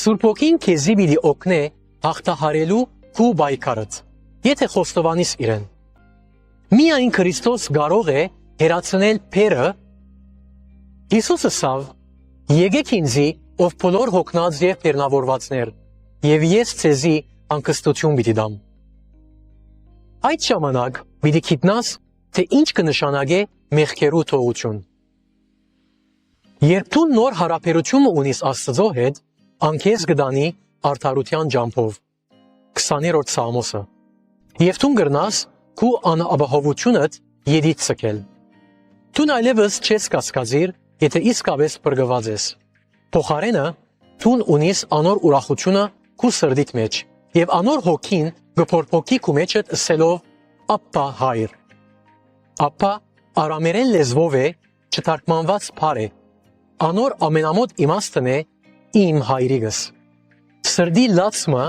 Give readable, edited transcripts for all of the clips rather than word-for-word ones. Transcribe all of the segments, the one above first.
Սուրբ ոգին քեզի պիտի օգնե հաղթահարելու քու բայկարդ, եթե խոստովանես իրեն։ Միայն Քրիստոս կարող է հեռացնել փերը։ Հիսուսը ասավ. «Եկեք ինձի, ով բոլոր հոգնած եւ բեռնավորվածներ, եւ ես ցեզի անկստություն պիտի դամ»։ Այդ ժամանակ պիտի գիտնաս, թե ինչ կնշանակե մեղքերու թողություն։ Երբ դու նոր հարաբերություն ունիս Աստծո հետ, անկես կդանի արդարության ջամփով։ 20-րդ Սաղմոսը։ Եվ դու կգրնաս քու անապահովությունդ յետից ցկել։ Դու այլևս չես կասկածիր, եթե իսկապես բրգված ես։ Փոխարենը դու ունիս անոր ուրախությունը քու սրդիդ մեջ, եւ անոր հոգին կփորփոքի քու մեջդ ասելով «Ապա հայր»։ Ապա արամերեն լեզվով է չթարգմանված բառ է։ Անոր ամենամոտ իմաստն է իմ հայրիկս։ Սրդի լացումը,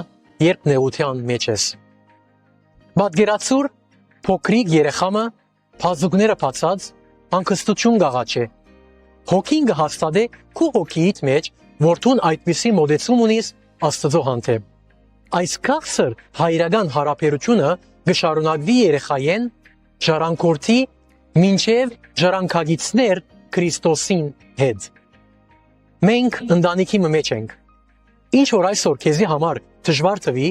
երբ նեղության մեջ ես։ Պատկերացուր փոքրիկ երեխամը բազուկները բացած անկստություն գաղաչե։ Հոգին կհաստատե քու հոգիիդ մեջ, որ դու այդպիսի մոտեցում ունիս Աստծո հանդեպ։ Այս քաղցր հայրական հարաբերությունը կշարունակվի երեխայեն ժառանգորդի մինչև ժառանգագիցներ Քրիստոսին հետ։ Մենք ընտանիքի մեջ ենք։ Ինչ որ այսօր քեզի համար դժվար թվի,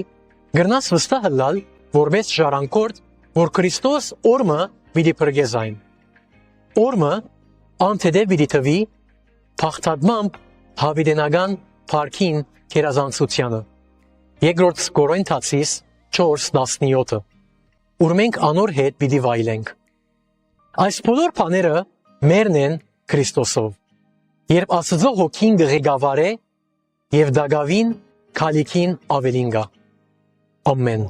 գրնաս վստահ լալ, որպես ժառանգորդ, որ Քրիստոս օրմը պիտի բրգես այն։ Օրմը անթեդե պիտի թվի փախտadmամբ հավիտենական փառքին գերազանցությանը։ Երկրորդ Կորինթացիս 4:17, ուր մենք անոր հետ պիտի վայելենք։ Այս բոլոր բաները մերն են Քրիստոսով։ Երբ Աստծո հոգին կղեկավարե եւ դագավին քալիքին ավելին գա։ Ամեն։